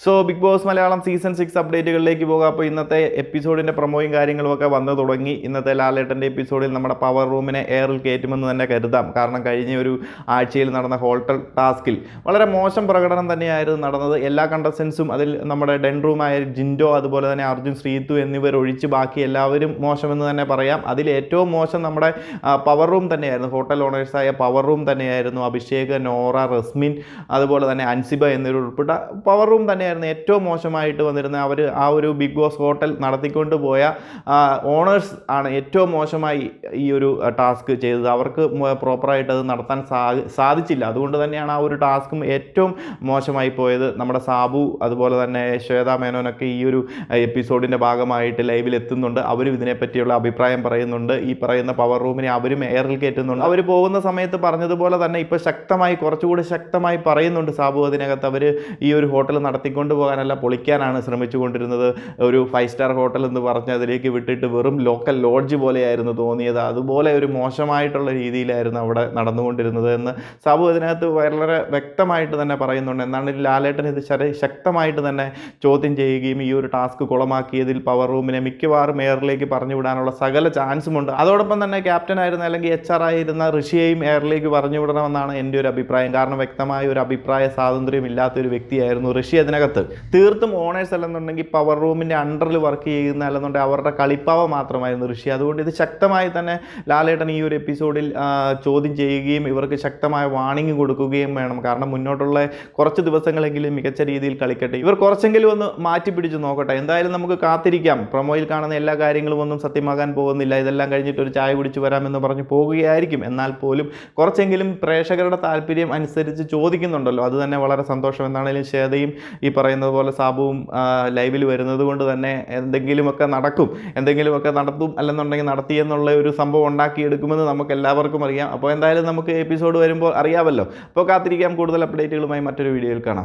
Big boss Malayalam season 6 അപ്ഡേറ്റുകളിലേക്ക് പോകാം. അപ്പോൾ ഇന്നത്തെ എപ്പിസോഡിൻ്റെ പ്രൊമോയും കാര്യങ്ങളുമൊക്കെ വന്നു തുടങ്ങി. ഇന്നത്തെ ലാലേട്ടൻ്റെ എപ്പിസോഡിൽ നമ്മുടെ പവർ റൂമിനെ എയറിൽ കയറ്റുമെന്ന് തന്നെ കരുതാം. കാരണം കഴിഞ്ഞ ഒരു ആഴ്ചയിൽ നടന്ന ഹോട്ടൽ ടാസ്കിൽ വളരെ മോശം പ്രകടനം തന്നെയായിരുന്നു നടന്നത്. എല്ലാ കണ്ടസ്റ്റൻസും അതിൽ നമ്മുടെ ഡെൻ റൂമായ ജിൻഡോ, അതുപോലെ തന്നെ അർജുൻ, ശ്രീതു എന്നിവർ ഒഴിച്ച് ബാക്കി എല്ലാവരും മോശമെന്ന് തന്നെ പറയാം. അതിൽ ഏറ്റവും മോശം നമ്മുടെ പവർ റൂം തന്നെയായിരുന്നു. ഹോട്ടൽ ഓണേഴ്സായ പവർ റൂം തന്നെയായിരുന്നു. അഭിഷേക്, നോറ, റസ്മിൻ, അതുപോലെ തന്നെ അൻസിബ എന്നിവർ ഉൾപ്പെട്ട പവർ റൂം തന്നെ ഏറ്റവും മോശമായിട്ട് വന്നിരുന്ന അവർ ആ ഒരു ബിഗ് ബോസ് ഹോട്ടൽ നടത്തിക്കൊണ്ട് പോയ ഓണേഴ്സ് ആണ് ഏറ്റവും മോശമായി ഈ ഒരു ടാസ്ക് ചെയ്തത്. അവർക്ക് പ്രോപ്പറായിട്ട് അത് നടത്താൻ സാധിച്ചില്ല. അതുകൊണ്ട് തന്നെയാണ് ആ ഒരു ടാസ്കും ഏറ്റവും മോശമായി പോയത്. നമ്മുടെ സാബു, അതുപോലെ തന്നെ ശ്വേതാ മേനോനൊക്കെ ഈ ഒരു എപ്പിസോഡിൻ്റെ ഭാഗമായിട്ട് ലൈവിൽ എത്തുന്നുണ്ട്. അവരും ഇതിനെപ്പറ്റിയുള്ള അഭിപ്രായം പറയുന്നുണ്ട്. ഈ പറയുന്ന പവർ റൂമിനെ അവരും എയറിൽ കയറ്റുന്നുണ്ട്. അവർ പോകുന്ന സമയത്ത് പറഞ്ഞതുപോലെ തന്നെ ഇപ്പോൾ ശക്തമായി, കുറച്ചുകൂടി ശക്തമായി പറയുന്നുണ്ട് സാബു അതിനകത്ത്. അവർ ഈ ഒരു ഹോട്ടൽ നടത്തിക്കൊണ്ടുപോകാനല്ല, പൊളിക്കാനാണ് ശ്രമിച്ചുകൊണ്ടിരുന്നത്. ഒരു 5 സ്റ്റാർ ഹോട്ടൽ എന്ന് പറഞ്ഞ് അതിലേക്ക് വിട്ടിട്ട് വെറും ലോക്കൽ ലോഡ്ജ് പോലെയായിരുന്നു തോന്നിയത്. അതുപോലെ ഒരു മോശമായിട്ടുള്ള രീതിയിലായിരുന്നു അവിടെ നടന്നുകൊണ്ടിരുന്നത് എന്ന് സാബു അതിനകത്ത് വളരെ വ്യക്തമായിട്ട് തന്നെ പറയുന്നുണ്ട്. എന്നാണ് ലാലേട്ടൻ ഇത് ശക്തമായിട്ട് തന്നെ ചോദ്യം ചെയ്യുകയും ഈ ഒരു ടാസ്ക് കുളമാക്കിയതിൽ പവർ റൂമിനെ മിക്കവാറും എയറിലേക്ക് പറഞ്ഞു വിടാനുള്ള സകല ചാൻസുമുണ്ട്. അതോടൊപ്പം തന്നെ ക്യാപ്റ്റനായിരുന്ന അല്ലെങ്കിൽ HR ആയിരുന്ന ഋഷിയെയും എയറിലേക്ക് പറഞ്ഞു വിടണമെന്നാണ് എൻ്റെ ഒരു അഭിപ്രായം. കാരണം വ്യക്തമായ ഒരു അഭിപ്രായ സ്വാതന്ത്ര്യം ഇല്ലാത്തൊരു വ്യക്തിയായിരുന്നു ഋഷി അതിനകത്ത്. തീർത്തും ഓണേഴ്സ് അല്ലെന്നുണ്ടെങ്കിൽ പവർ റൂമിൻ്റെ അണ്ടറിൽ വർക്ക് ചെയ്യുന്ന അല്ലെന്നുണ്ടെങ്കിൽ അവരുടെ കളിപ്പാവ മാത്രമായിരുന്നു ഋഷി. അതുകൊണ്ട് ഇത് ശക്തമായി തന്നെ ലാലേട്ടൻ ഈ ഒരു എപ്പിസോഡിൽ ചോദ്യം ചെയ്യുകയും ഇവർക്ക് ശക്തമായ വാണിംഗ് കൊടുക്കുകയും വേണം. കാരണം മുന്നോട്ടുള്ള കുറച്ച് ദിവസങ്ങളെങ്കിലും മികച്ച രീതിയിൽ കളിക്കട്ടെ, ഇവർ കുറച്ചെങ്കിലും ഒന്ന് മാറ്റി പിടിച്ച് നോക്കട്ടെ. എന്തായാലും നമുക്ക് കാത്തിരിക്കാം. പ്രൊമോയിൽ കാണുന്ന എല്ലാ കാര്യങ്ങളും ഒന്നും സത്യമാകാൻ പോകുന്നില്ല. ഇതെല്ലാം കഴിഞ്ഞിട്ട് ഒരു ചായ കുടിച്ച് വരാമെന്ന് പറഞ്ഞ് പോകുകയായിരിക്കും. എന്നാൽ പോലും കുറച്ചെങ്കിലും പ്രേക്ഷകരുടെ താല്പര്യം അനുസരിച്ച് ചോദിക്കുന്നുണ്ടല്ലോ, അത് തന്നെ വളരെ സന്തോഷം. എന്നാണെങ്കിലും ശ്വേതയും ഈ പറയുന്നത് പോലെ സാബുവും ലൈവിൽ വരുന്നത് കൊണ്ട് തന്നെ എന്തെങ്കിലുമൊക്കെ നടക്കും, എന്തെങ്കിലുമൊക്കെ നടത്തും, അല്ലെന്നുണ്ടെങ്കിൽ നടത്തിയെന്നുള്ള ഒരു സംഭവം ഉണ്ടാക്കിയെടുക്കുമെന്ന് നമുക്ക് എല്ലാവർക്കും അറിയാം. അപ്പോൾ എന്തായാലും നമുക്ക് എപ്പിസോഡ് വരുമ്പോൾ അറിയാമല്ലോ. അപ്പോൾ കാത്തിരിക്കാം. കൂടുതൽ അപ്ഡേറ്റുകളുമായി മറ്റൊരു വീഡിയോയിൽ കാണാം.